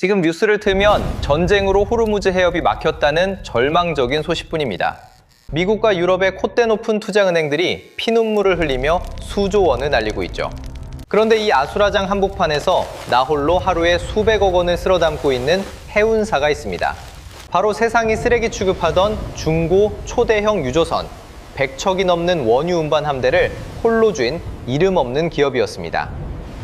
지금 뉴스를 틀면 전쟁으로 호르무즈 해협이 막혔다는 절망적인 소식뿐입니다. 미국과 유럽의 콧대 높은 투자은행들이 피눈물을 흘리며 수조 원을 날리고 있죠. 그런데 이 아수라장 한복판에서 나 홀로 하루에 수백억 원을 쓸어 담고 있는 해운사가 있습니다. 바로 세상이 쓰레기 취급하던 중고 초대형 유조선, 100척이 넘는 원유 운반 함대를 홀로 쥔 이름 없는 기업이었습니다.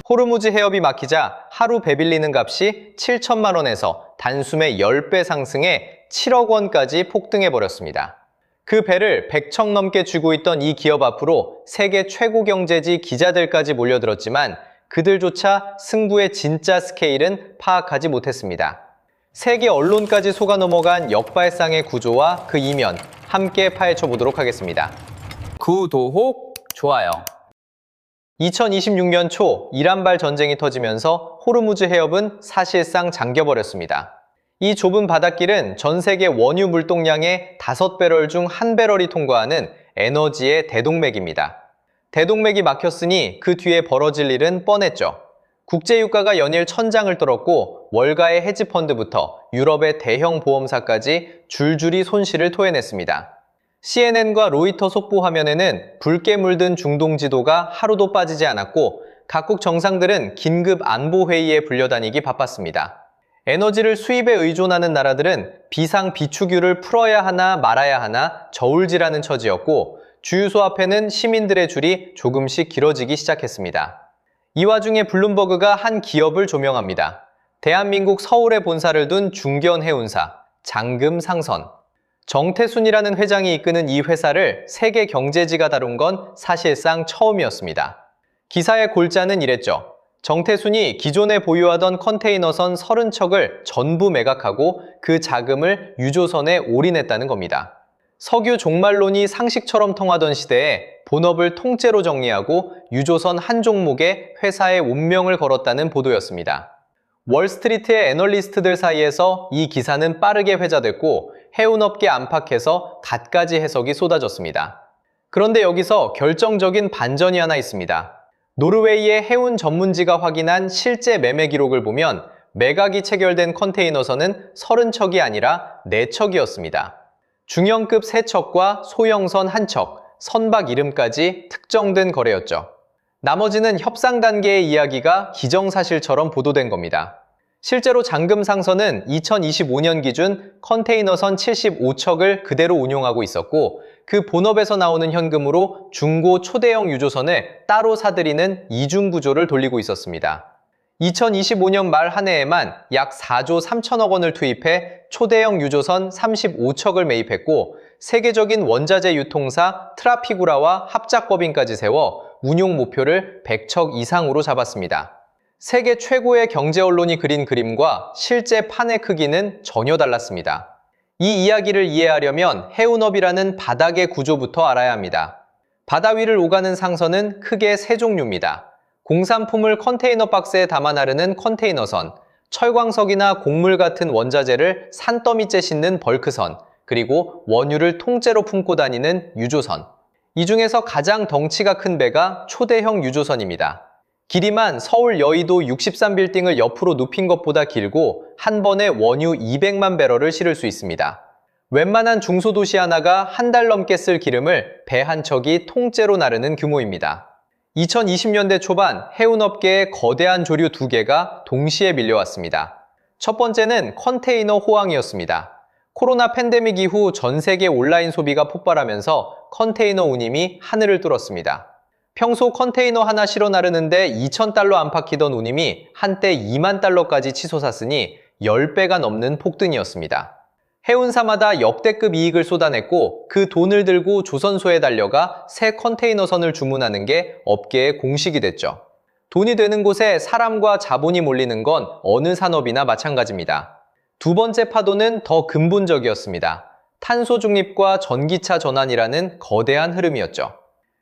호르무즈 해협이 막히자 하루 배 빌리는 값이 7천만 원에서 단숨에 10배 상승해 7억 원까지 폭등해버렸습니다. 그 배를 100척 넘게 쥐고 있던 이 기업 앞으로 세계 최고 경제지 기자들까지 몰려들었지만 그들조차 승부의 진짜 스케일은 파악하지 못했습니다. 세계 언론까지 속아 넘어간 역발상의 구조와 그 이면 함께 파헤쳐보도록 하겠습니다. 구독, 좋아요. 2026년 초 이란발 전쟁이 터지면서 호르무즈 해협은 사실상 잠겨버렸습니다. 이 좁은 바닷길은 전 세계 원유 물동량의 5배럴 중 1배럴이 통과하는 에너지의 대동맥입니다. 대동맥이 막혔으니 그 뒤에 벌어질 일은 뻔했죠. 국제유가가 연일 천장을 뚫었고 월가의 헤지펀드부터 유럽의 대형 보험사까지 줄줄이 손실을 토해냈습니다. CNN과 로이터 속보 화면에는 붉게 물든 중동 지도가 하루도 빠지지 않았고 각국 정상들은 긴급 안보회의에 불려다니기 바빴습니다. 에너지를 수입에 의존하는 나라들은 비상 비축유를 풀어야 하나 말아야 하나 저울질하는 처지였고 주유소 앞에는 시민들의 줄이 조금씩 길어지기 시작했습니다. 이 와중에 블룸버그가 한 기업을 조명합니다. 대한민국 서울에 본사를 둔 중견 해운사 장금상선. 정태순이라는 회장이 이끄는 이 회사를 세계 경제지가 다룬 건 사실상 처음이었습니다. 기사의 골자는 이랬죠. 정태순이 기존에 보유하던 컨테이너선 30척을 전부 매각하고 그 자금을 유조선에 올인했다는 겁니다. 석유 종말론이 상식처럼 통하던 시대에 본업을 통째로 정리하고 유조선 한 종목에 회사의 운명을 걸었다는 보도였습니다. 월스트리트의 애널리스트들 사이에서 이 기사는 빠르게 회자됐고 해운업계 안팎에서 갖가지 해석이 쏟아졌습니다. 그런데 여기서 결정적인 반전이 하나 있습니다. 노르웨이의 해운 전문지가 확인한 실제 매매 기록을 보면 매각이 체결된 컨테이너선은 30척이 아니라 4척이었습니다. 중형급 3척과 소형선 1척, 선박 이름까지 특정된 거래였죠. 나머지는 협상 단계의 이야기가 기정사실처럼 보도된 겁니다. 실제로 장금상선은 2025년 기준 컨테이너선 75척을 그대로 운용하고 있었고 그 본업에서 나오는 현금으로 중고 초대형 유조선을 따로 사들이는 이중구조를 돌리고 있었습니다. 2025년 말 한 해에만 약 4조 3천억 원을 투입해 초대형 유조선 35척을 매입했고 세계적인 원자재 유통사 트라피구라와 합작법인까지 세워 운용 목표를 100척 이상으로 잡았습니다. 세계 최고의 경제 언론이 그린 그림과 실제 판의 크기는 전혀 달랐습니다. 이 이야기를 이해하려면 해운업이라는 바닥의 구조부터 알아야 합니다. 바다 위를 오가는 상선은 크게 3종류입니다. 공산품을 컨테이너 박스에 담아 나르는 컨테이너선, 철광석이나 곡물 같은 원자재를 산더미째 싣는 벌크선, 그리고 원유를 통째로 품고 다니는 유조선. 이 중에서 가장 덩치가 큰 배가 초대형 유조선입니다. 길이만 서울 여의도 63빌딩을 옆으로 눕힌 것보다 길고 한 번에 원유 200만 배럴을 실을 수 있습니다. 웬만한 중소도시 하나가 한 달 넘게 쓸 기름을 배 한 척이 통째로 나르는 규모입니다. 2020년대 초반 해운업계의 거대한 조류 2개가 동시에 밀려왔습니다. 첫 번째는 컨테이너 호황이었습니다. 코로나 팬데믹 이후 전 세계 온라인 소비가 폭발하면서 컨테이너 운임이 하늘을 뚫었습니다. 평소 컨테이너 하나 실어 나르는데 2,000달러 안팎이던 운임이 한때 2만 달러까지 치솟았으니 10배가 넘는 폭등이었습니다. 해운사마다 역대급 이익을 쏟아냈고 그 돈을 들고 조선소에 달려가 새 컨테이너선을 주문하는 게 업계의 공식이 됐죠. 돈이 되는 곳에 사람과 자본이 몰리는 건 어느 산업이나 마찬가지입니다. 두 번째 파도는 더 근본적이었습니다. 탄소 중립과 전기차 전환이라는 거대한 흐름이었죠.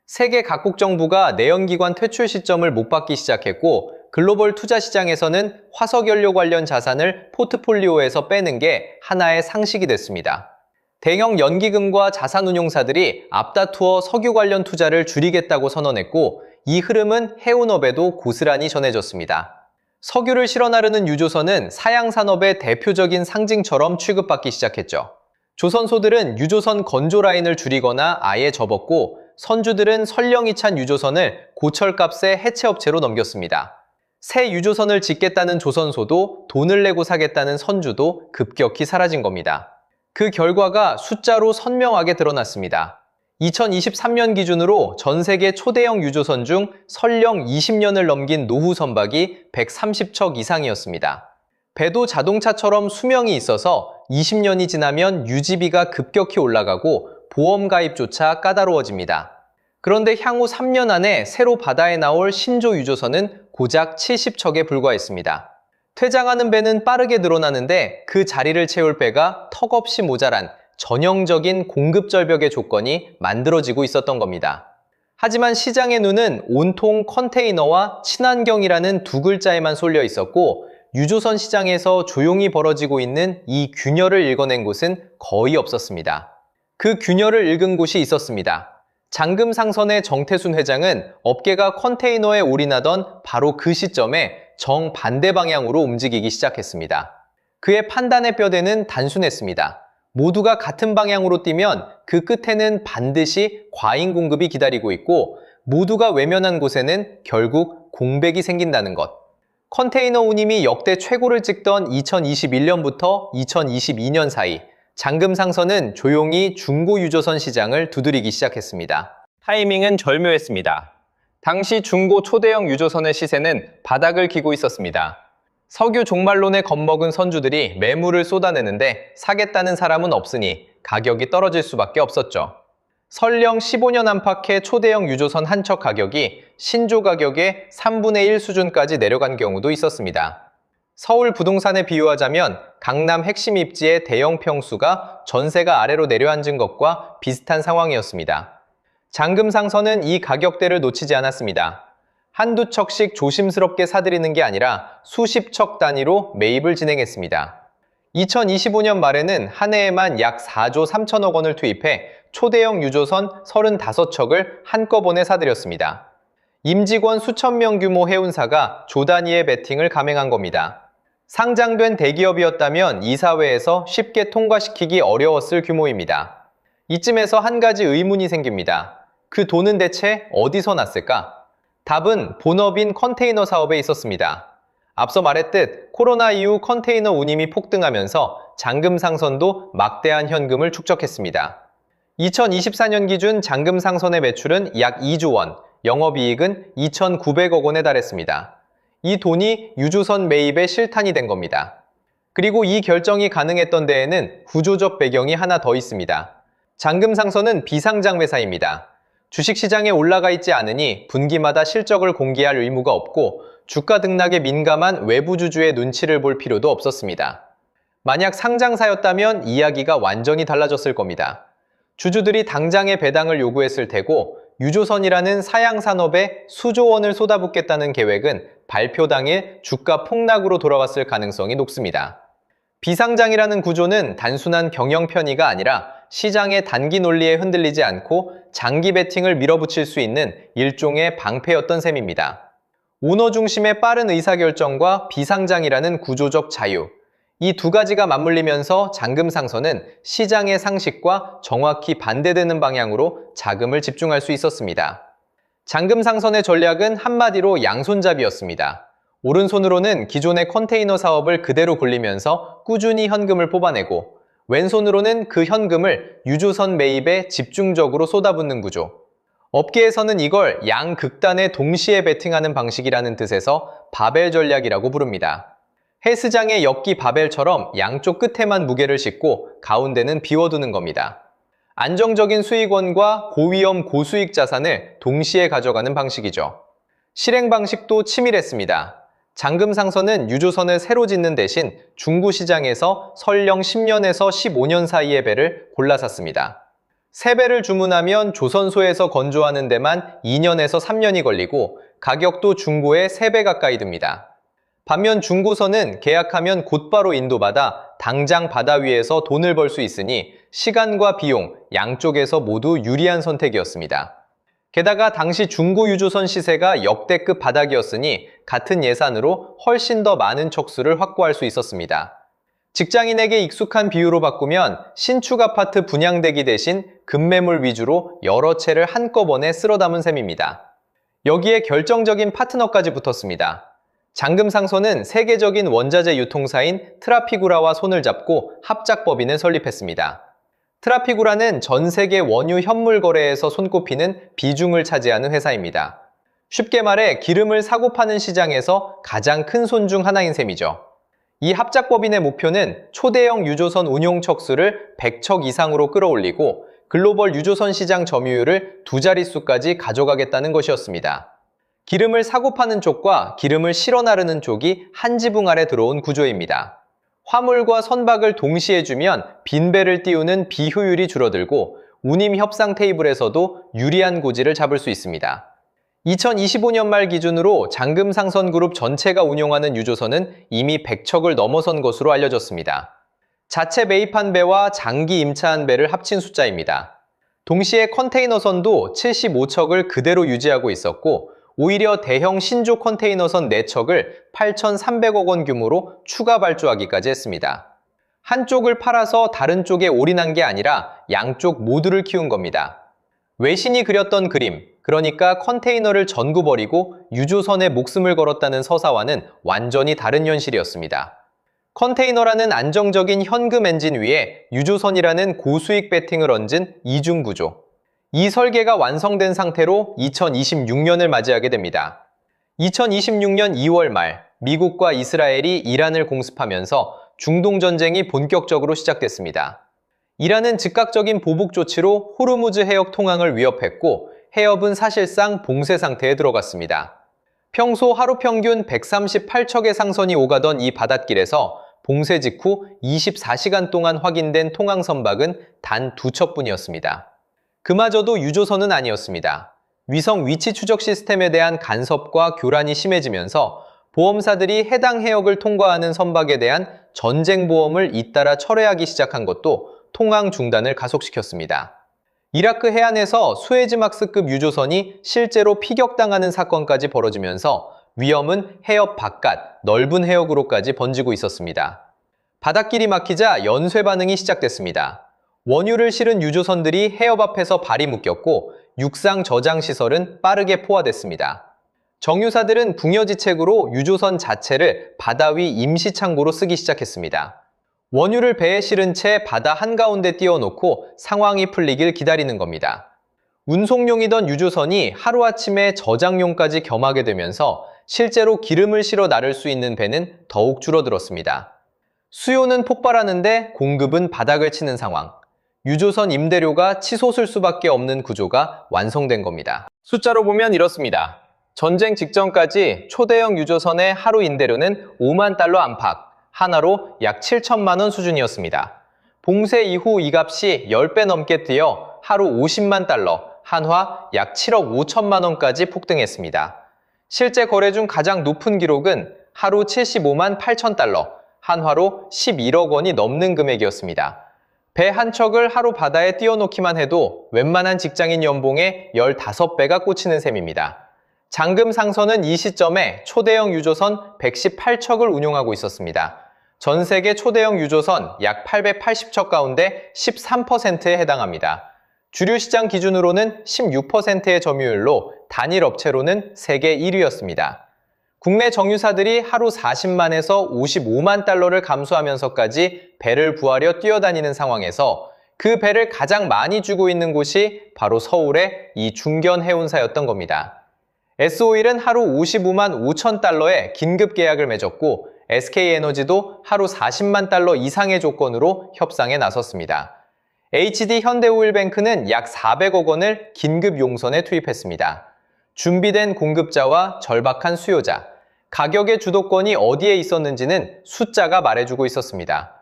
세계 각국 정부가 내연기관 퇴출 시점을 못 받기 시작했고 글로벌 투자 시장에서는 화석연료 관련 자산을 포트폴리오에서 빼는 게 하나의 상식이 됐습니다. 대형 연기금과 자산운용사들이 앞다투어 석유 관련 투자를 줄이겠다고 선언했고 이 흐름은 해운업에도 고스란히 전해졌습니다. 석유를 실어 나르는 유조선은 사양산업의 대표적인 상징처럼 취급받기 시작했죠. 조선소들은 유조선 건조 라인을 줄이거나 아예 접었고, 선주들은 선령이 찬 유조선을 고철값에 해체업체로 넘겼습니다. 새 유조선을 짓겠다는 조선소도 돈을 내고 사겠다는 선주도 급격히 사라진 겁니다. 그 결과가 숫자로 선명하게 드러났습니다. 2023년 기준으로 전 세계 초대형 유조선 중 설령 20년을 넘긴 노후 선박이 130척 이상이었습니다. 배도 자동차처럼 수명이 있어서 20년이 지나면 유지비가 급격히 올라가고 보험 가입조차 까다로워집니다. 그런데 향후 3년 안에 새로 바다에 나올 신조 유조선은 고작 70척에 불과했습니다. 퇴장하는 배는 빠르게 늘어나는데 그 자리를 채울 배가 턱없이 모자란 전형적인 공급절벽의 조건이 만들어지고 있었던 겁니다. 하지만 시장의 눈은 온통 컨테이너와 친환경이라는 두 글자에만 쏠려 있었고, 유조선 시장에서 조용히 벌어지고 있는 이 균열을 읽어낸 곳은 거의 없었습니다. 그 균열을 읽은 곳이 있었습니다. 장금상선의 정태순 회장은 업계가 컨테이너에 올인하던 바로 그 시점에 정반대 방향으로 움직이기 시작했습니다. 그의 판단의 뼈대는 단순했습니다. 모두가 같은 방향으로 뛰면 그 끝에는 반드시 과잉 공급이 기다리고 있고, 모두가 외면한 곳에는 결국 공백이 생긴다는 것. 컨테이너 운임이 역대 최고를 찍던 2021년부터 2022년 사이, 장금상선은 조용히 중고 유조선 시장을 두드리기 시작했습니다. 타이밍은 절묘했습니다. 당시 중고 초대형 유조선의 시세는 바닥을 기고 있었습니다. 석유 종말론에 겁먹은 선주들이 매물을 쏟아내는데 사겠다는 사람은 없으니 가격이 떨어질 수밖에 없었죠. 설령 15년 안팎의 초대형 유조선 한 척 가격이 신조 가격의 3분의 1 수준까지 내려간 경우도 있었습니다. 서울 부동산에 비유하자면 강남 핵심 입지의 대형 평수가 전세가 아래로 내려앉은 것과 비슷한 상황이었습니다. 장금상선은 이 가격대를 놓치지 않았습니다. 한두 척씩 조심스럽게 사들이는 게 아니라 수십 척 단위로 매입을 진행했습니다. 2025년 말에는 한 해에만 약 4조 3천억 원을 투입해 초대형 유조선 35척을 한꺼번에 사들였습니다. 임직원 수천 명 규모 해운사가 조 단위의 베팅을 감행한 겁니다. 상장된 대기업이었다면 이사회에서 쉽게 통과시키기 어려웠을 규모입니다. 이쯤에서 한 가지 의문이 생깁니다. 그 돈은 대체 어디서 났을까? 답은 본업인 컨테이너 사업에 있었습니다. 앞서 말했듯 코로나 이후 컨테이너 운임이 폭등하면서 장금상선도 막대한 현금을 축적했습니다. 2024년 기준 장금상선의 매출은 약 2조 원, 영업이익은 2,900억 원에 달했습니다. 이 돈이 유조선 매입의 실탄이 된 겁니다. 그리고 이 결정이 가능했던 데에는 구조적 배경이 하나 더 있습니다. 장금상선은 비상장 회사입니다. 주식시장에 올라가 있지 않으니 분기마다 실적을 공개할 의무가 없고, 주가 등락에 민감한 외부 주주의 눈치를 볼 필요도 없었습니다. 만약 상장사였다면 이야기가 완전히 달라졌을 겁니다. 주주들이 당장의 배당을 요구했을 테고, 유조선이라는 사양산업에 수조 원을 쏟아붓겠다는 계획은 발표 당일 주가 폭락으로 돌아왔을 가능성이 높습니다. 비상장이라는 구조는 단순한 경영 편의가 아니라 시장의 단기 논리에 흔들리지 않고 장기 베팅을 밀어붙일 수 있는 일종의 방패였던 셈입니다. 오너 중심의 빠른 의사결정과 비상장이라는 구조적 자유, 이 두 가지가 맞물리면서 장금상선은 시장의 상식과 정확히 반대되는 방향으로 자금을 집중할 수 있었습니다. 장금상선의 전략은 한마디로 양손잡이였습니다. 오른손으로는 기존의 컨테이너 사업을 그대로 굴리면서 꾸준히 현금을 뽑아내고, 왼손으로는 그 현금을 유조선 매입에 집중적으로 쏟아붓는 구조. 업계에서는 이걸 양극단에 동시에 베팅하는 방식이라는 뜻에서 바벨 전략이라고 부릅니다. 헬스장의 엽기 바벨처럼 양쪽 끝에만 무게를 싣고 가운데는 비워두는 겁니다. 안정적인 수익원과 고위험 고수익 자산을 동시에 가져가는 방식이죠. 실행 방식도 치밀했습니다. 장금상선은 유조선을 새로 짓는 대신 중고 시장에서 설령 10년에서 15년 사이의 배를 골라 샀습니다. 새 배를 주문하면 조선소에서 건조하는 데만 2년에서 3년이 걸리고, 가격도 중고의 3배 가까이 듭니다. 반면 중고선은 계약하면 곧바로 인도받아 당장 바다 위에서 돈을 벌 수 있으니 시간과 비용 양쪽에서 모두 유리한 선택이었습니다. 게다가 당시 중고 유조선 시세가 역대급 바닥이었으니 같은 예산으로 훨씬 더 많은 척수를 확보할 수 있었습니다. 직장인에게 익숙한 비유로 바꾸면 신축 아파트 분양대기 대신 급매물 위주로 여러 채를 한꺼번에 쓸어 담은 셈입니다. 여기에 결정적인 파트너까지 붙었습니다. 장금상선은 세계적인 원자재 유통사인 트라피구라와 손을 잡고 합작법인을 설립했습니다. 트라피구라는 전 세계 원유 현물 거래에서 손꼽히는 비중을 차지하는 회사입니다. 쉽게 말해 기름을 사고 파는 시장에서 가장 큰 손 중 하나인 셈이죠. 이 합작법인의 목표는 초대형 유조선 운용 척수를 100척 이상으로 끌어올리고 글로벌 유조선 시장 점유율을 2자릿수까지 가져가겠다는 것이었습니다. 기름을 사고 파는 쪽과 기름을 실어 나르는 쪽이 한 지붕 아래 들어온 구조입니다. 화물과 선박을 동시에 주면 빈배를 띄우는 비효율이 줄어들고 운임 협상 테이블에서도 유리한 고지를 잡을 수 있습니다. 2025년 말 기준으로 장금상선그룹 전체가 운용하는 유조선은 이미 100척을 넘어선 것으로 알려졌습니다. 자체 매입한 배와 장기 임차한 배를 합친 숫자입니다. 동시에 컨테이너선도 75척을 그대로 유지하고 있었고 오히려 대형 신조 컨테이너선 4척을 8,300억 원 규모로 추가 발주하기까지 했습니다. 한쪽을 팔아서 다른 쪽에 올인한 게 아니라 양쪽 모두를 키운 겁니다. 외신이 그렸던 그림, 그러니까 컨테이너를 전구 버리고 유조선에 목숨을 걸었다는 서사와는 완전히 다른 현실이었습니다. 컨테이너라는 안정적인 현금 엔진 위에 유조선이라는 고수익 배팅을 얹은 이중 구조. 이 설계가 완성된 상태로 2026년을 맞이하게 됩니다. 2026년 2월 말, 미국과 이스라엘이 이란을 공습하면서 중동 전쟁이 본격적으로 시작됐습니다. 이란은 즉각적인 보복 조치로 호르무즈 해역 통항을 위협했고 해협은 사실상 봉쇄 상태에 들어갔습니다. 평소 하루 평균 138척의 상선이 오가던 이 바닷길에서 봉쇄 직후 24시간 동안 확인된 통항 선박은 단 2척뿐이었습니다. 그마저도 유조선은 아니었습니다. 위성 위치 추적 시스템에 대한 간섭과 교란이 심해지면서 보험사들이 해당 해역을 통과하는 선박에 대한 전쟁 보험을 잇따라 철회하기 시작한 것도 통항 중단을 가속시켰습니다. 이라크 해안에서 수에즈막스급 유조선이 실제로 피격당하는 사건까지 벌어지면서 위험은 해협 바깥 넓은 해역으로까지 번지고 있었습니다. 바닷길이 막히자 연쇄 반응이 시작됐습니다. 원유를 실은 유조선들이 해협 앞에서 발이 묶였고 육상 저장 시설은 빠르게 포화됐습니다. 정유사들은 궁여지책으로 유조선 자체를 바다 위 임시 창고로 쓰기 시작했습니다. 원유를 배에 실은 채 바다 한가운데 띄워놓고 상황이 풀리길 기다리는 겁니다. 운송용이던 유조선이 하루아침에 저장용까지 겸하게 되면서 실제로 기름을 실어 나를 수 있는 배는 더욱 줄어들었습니다. 수요는 폭발하는데 공급은 바닥을 치는 상황. 유조선 임대료가 치솟을 수밖에 없는 구조가 완성된 겁니다. 숫자로 보면 이렇습니다. 전쟁 직전까지 초대형 유조선의 하루 임대료는 5만 달러 안팎, 하나로 약 7천만 원 수준이었습니다. 봉쇄 이후 이 값이 10배 넘게 뛰어 하루 50만 달러, 한화 약 7억 5천만 원까지 폭등했습니다. 실제 거래 중 가장 높은 기록은 하루 75만 8천 달러, 한화로 11억 원이 넘는 금액이었습니다. 배 한 척을 하루 바다에 띄워놓기만 해도 웬만한 직장인 연봉의 15배가 꽂히는 셈입니다. 장금상선은 이 시점에 초대형 유조선 118척을 운용하고 있었습니다. 전 세계 초대형 유조선 약 880척 가운데 13%에 해당합니다. 주류 시장 기준으로는 16%의 점유율로 단일 업체로는 세계 1위였습니다. 국내 정유사들이 하루 40만에서 55만 달러를 감수하면서까지 배를 구하려 뛰어다니는 상황에서 그 배를 가장 많이 주고 있는 곳이 바로 서울의 이 중견 해운사였던 겁니다. S-오일은 하루 55만 5천 달러의 긴급 계약을 맺었고 SK에너지도 하루 40만 달러 이상의 조건으로 협상에 나섰습니다. HD 현대오일뱅크는 약 400억 원을 긴급 용선에 투입했습니다. 준비된 공급자와 절박한 수요자, 가격의 주도권이 어디에 있었는지는 숫자가 말해주고 있었습니다.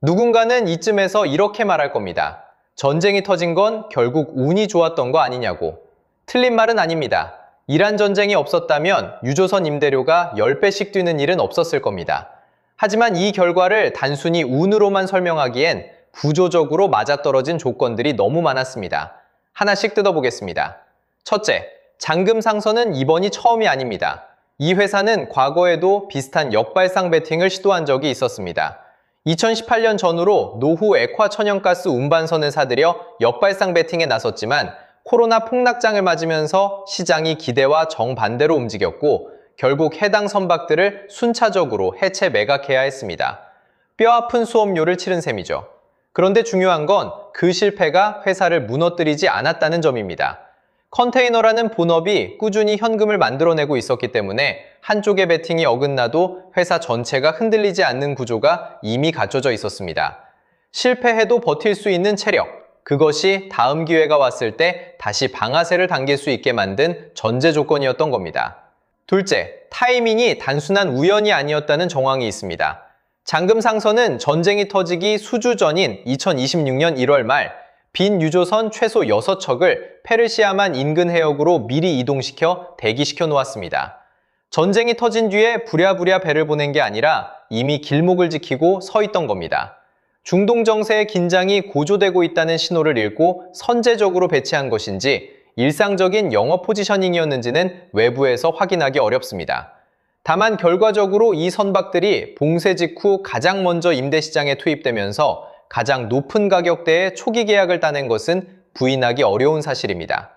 누군가는 이쯤에서 이렇게 말할 겁니다. 전쟁이 터진 건 결국 운이 좋았던 거 아니냐고. 틀린 말은 아닙니다. 이란 전쟁이 없었다면 유조선 임대료가 10배씩 뛰는 일은 없었을 겁니다. 하지만 이 결과를 단순히 운으로만 설명하기엔 구조적으로 맞아떨어진 조건들이 너무 많았습니다. 하나씩 뜯어보겠습니다. 첫째, 잔금 상선은 이번이 처음이 아닙니다. 이 회사는 과거에도 비슷한 역발상 베팅을 시도한 적이 있었습니다. 2018년 전후로 노후 액화 천연가스 운반선을 사들여 역발상 베팅에 나섰지만 코로나 폭락장을 맞으면서 시장이 기대와 정반대로 움직였고 결국 해당 선박들을 순차적으로 해체 매각해야 했습니다. 뼈아픈 수업료를 치른 셈이죠. 그런데 중요한 건 그 실패가 회사를 무너뜨리지 않았다는 점입니다. 컨테이너라는 본업이 꾸준히 현금을 만들어내고 있었기 때문에 한쪽의 베팅이 어긋나도 회사 전체가 흔들리지 않는 구조가 이미 갖춰져 있었습니다. 실패해도 버틸 수 있는 체력, 그것이 다음 기회가 왔을 때 다시 방아쇠를 당길 수 있게 만든 전제 조건이었던 겁니다. 둘째, 타이밍이 단순한 우연이 아니었다는 정황이 있습니다. 잔금 상선은 전쟁이 터지기 수주 전인 2026년 1월 말 빈 유조선 최소 6척을 페르시아만 인근 해역으로 미리 이동시켜 대기시켜 놓았습니다. 전쟁이 터진 뒤에 부랴부랴 배를 보낸 게 아니라 이미 길목을 지키고 서 있던 겁니다. 중동 정세의 긴장이 고조되고 있다는 신호를 읽고 선제적으로 배치한 것인지 일상적인 영업 포지셔닝이었는지는 외부에서 확인하기 어렵습니다. 다만 결과적으로 이 선박들이 봉쇄 직후 가장 먼저 임대시장에 투입되면서 가장 높은 가격대의 초기 계약을 따낸 것은 부인하기 어려운 사실입니다.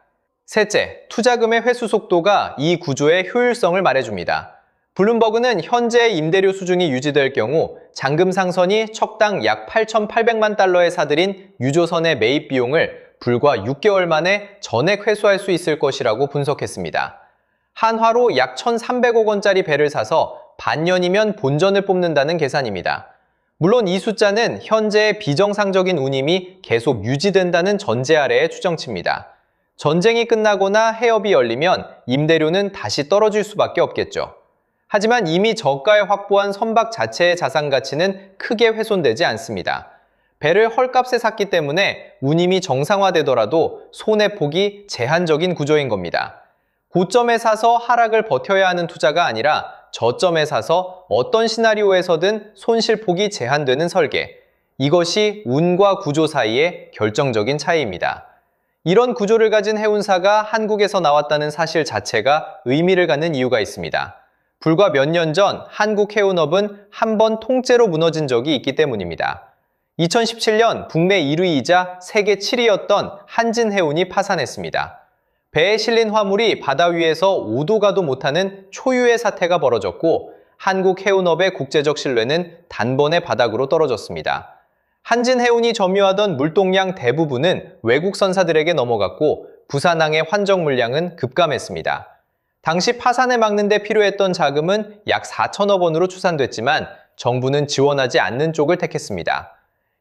셋째, 투자금의 회수 속도가 이 구조의 효율성을 말해줍니다. 블룸버그는 현재 임대료 수준이 유지될 경우 잔금 상선이 척당 약 8,800만 달러에 사들인 유조선의 매입 비용을 불과 6개월 만에 전액 회수할 수 있을 것이라고 분석했습니다. 한화로 약 1,300억 원짜리 배를 사서 반년이면 본전을 뽑는다는 계산입니다. 물론 이 숫자는 현재의 비정상적인 운임이 계속 유지된다는 전제 아래의 추정치입니다. 전쟁이 끝나거나 해협이 열리면 임대료는 다시 떨어질 수밖에 없겠죠. 하지만 이미 저가에 확보한 선박 자체의 자산 가치는 크게 훼손되지 않습니다. 배를 헐값에 샀기 때문에 운임이 정상화되더라도 손해폭이 제한적인 구조인 겁니다. 고점에 사서 하락을 버텨야 하는 투자가 아니라 저점에 사서 어떤 시나리오에서든 손실폭이 제한되는 설계. 이것이 운과 구조 사이의 결정적인 차이입니다. 이런 구조를 가진 해운사가 한국에서 나왔다는 사실 자체가 의미를 갖는 이유가 있습니다. 불과 몇 년 전 한국 해운업은 한 번 통째로 무너진 적이 있기 때문입니다. 2017년 국내 1위이자 세계 7위였던 한진해운이 파산했습니다. 배에 실린 화물이 바다 위에서 오도 가도 못하는 초유의 사태가 벌어졌고 한국 해운업의 국제적 신뢰는 단번에 바닥으로 떨어졌습니다. 한진해운이 점유하던 물동량 대부분은 외국 선사들에게 넘어갔고 부산항의 환적 물량은 급감했습니다. 당시 파산을 막는 데 필요했던 자금은 약 4천억 원으로 추산됐지만 정부는 지원하지 않는 쪽을 택했습니다.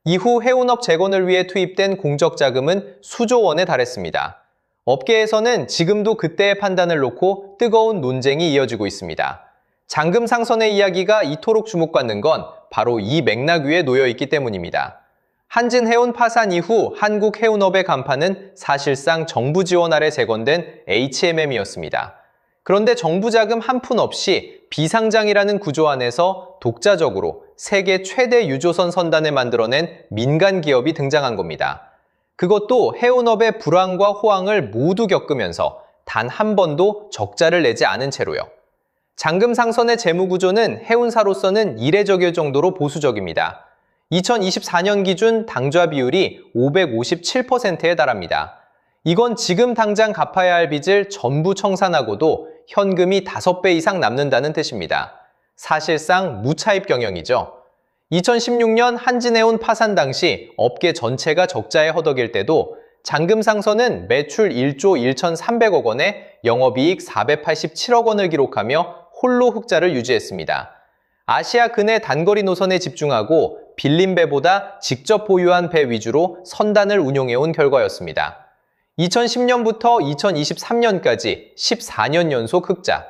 이후 해운업 재건을 위해 투입된 공적 자금은 수조 원에 달했습니다. 업계에서는 지금도 그때의 판단을 놓고 뜨거운 논쟁이 이어지고 있습니다. 잔금 상선의 이야기가 이토록 주목받는 건 바로 이 맥락 위에 놓여 있기 때문입니다. 한진해운 파산 이후 한국 해운업의 간판은 사실상 정부 지원 아래 재건된 HMM이었습니다. 그런데 정부 자금 한 푼 없이 비상장이라는 구조 안에서 독자적으로 세계 최대 유조선 선단을 만들어낸 민간 기업이 등장한 겁니다. 그것도 해운업의 불황과 호황을 모두 겪으면서 단 한 번도 적자를 내지 않은 채로요. 잔금 상선의 재무 구조는 해운사로서는 이례적일 정도로 보수적입니다. 2024년 기준 당좌 비율이 557%에 달합니다. 이건 지금 당장 갚아야 할 빚을 전부 청산하고도 현금이 5배 이상 남는다는 뜻입니다. 사실상 무차입 경영이죠. 2016년 한진해운 파산 당시 업계 전체가 적자에 허덕일 때도 잔금 상선은 매출 1조 1,300억 원에 영업이익 487억 원을 기록하며 홀로 흑자를 유지했습니다. 아시아 근해 단거리 노선에 집중하고 빌린 배보다 직접 보유한 배 위주로 선단을 운용해온 결과였습니다. 2010년부터 2023년까지 14년 연속 흑자.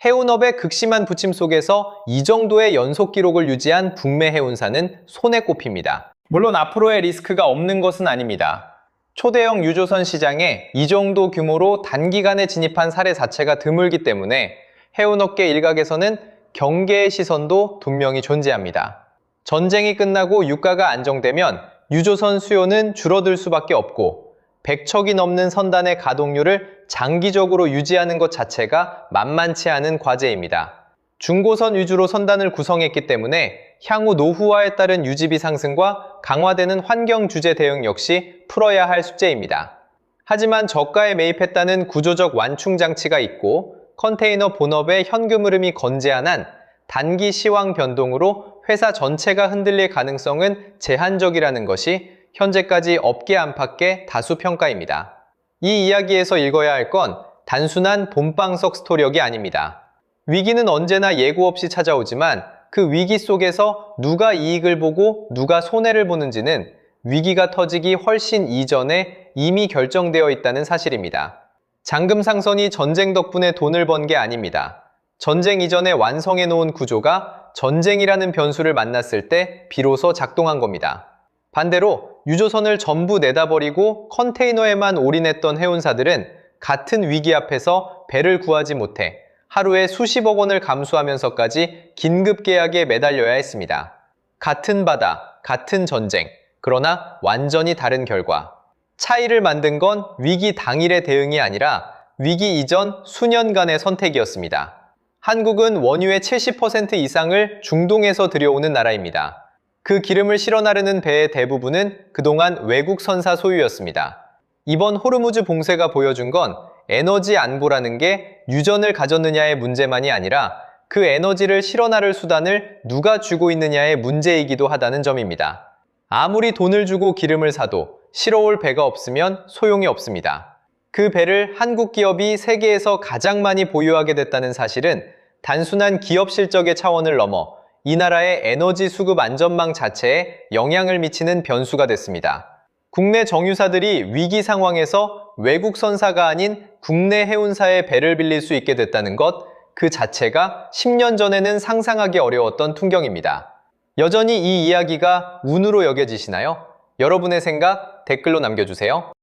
해운업의 극심한 부침 속에서 이 정도의 연속 기록을 유지한 북매 해운사는 손에 꼽힙니다. 물론 앞으로의 리스크가 없는 것은 아닙니다. 초대형 유조선 시장에 이 정도 규모로 단기간에 진입한 사례 자체가 드물기 때문에 해운업계 일각에서는 경계의 시선도 분명히 존재합니다. 전쟁이 끝나고 유가가 안정되면 유조선 수요는 줄어들 수밖에 없고 100척이 넘는 선단의 가동률을 장기적으로 유지하는 것 자체가 만만치 않은 과제입니다. 중고선 위주로 선단을 구성했기 때문에 향후 노후화에 따른 유지비 상승과 강화되는 환경 주제 대응 역시 풀어야 할 숙제입니다. 하지만 저가에 매입했다는 구조적 완충 장치가 있고 컨테이너 본업의 현금 흐름이 건재한 한 단기 시황 변동으로 회사 전체가 흔들릴 가능성은 제한적이라는 것이 현재까지 업계 안팎의 다수 평가입니다. 이 이야기에서 읽어야 할 건 단순한 본방석 스토리역이 아닙니다. 위기는 언제나 예고 없이 찾아오지만 그 위기 속에서 누가 이익을 보고 누가 손해를 보는지는 위기가 터지기 훨씬 이전에 이미 결정되어 있다는 사실입니다. 잔금 상선이 전쟁 덕분에 돈을 번 게 아닙니다. 전쟁 이전에 완성해 놓은 구조가 전쟁이라는 변수를 만났을 때 비로소 작동한 겁니다. 반대로 유조선을 전부 내다버리고 컨테이너에만 올인했던 해운사들은 같은 위기 앞에서 배를 구하지 못해 하루에 수십억 원을 감수하면서까지 긴급 계약에 매달려야 했습니다. 같은 바다, 같은 전쟁, 그러나 완전히 다른 결과. 차이를 만든 건 위기 당일의 대응이 아니라 위기 이전 수년간의 선택이었습니다. 한국은 원유의 70% 이상을 중동에서 들여오는 나라입니다. 그 기름을 실어 나르는 배의 대부분은 그동안 외국 선사 소유였습니다. 이번 호르무즈 봉쇄가 보여준 건 에너지 안보라는 게 유전을 가졌느냐의 문제만이 아니라 그 에너지를 실어 나를 수단을 누가 주고 있느냐의 문제이기도 하다는 점입니다. 아무리 돈을 주고 기름을 사도 실어올 배가 없으면 소용이 없습니다. 그 배를 한국 기업이 세계에서 가장 많이 보유하게 됐다는 사실은 단순한 기업 실적의 차원을 넘어 이 나라의 에너지 수급 안전망 자체에 영향을 미치는 변수가 됐습니다. 국내 정유사들이 위기 상황에서 외국 선사가 아닌 국내 해운사의 배를 빌릴 수 있게 됐다는 것, 그 자체가 10년 전에는 상상하기 어려웠던 풍경입니다. 여전히 이 이야기가 운으로 여겨지시나요? 여러분의 생각 댓글로 남겨주세요.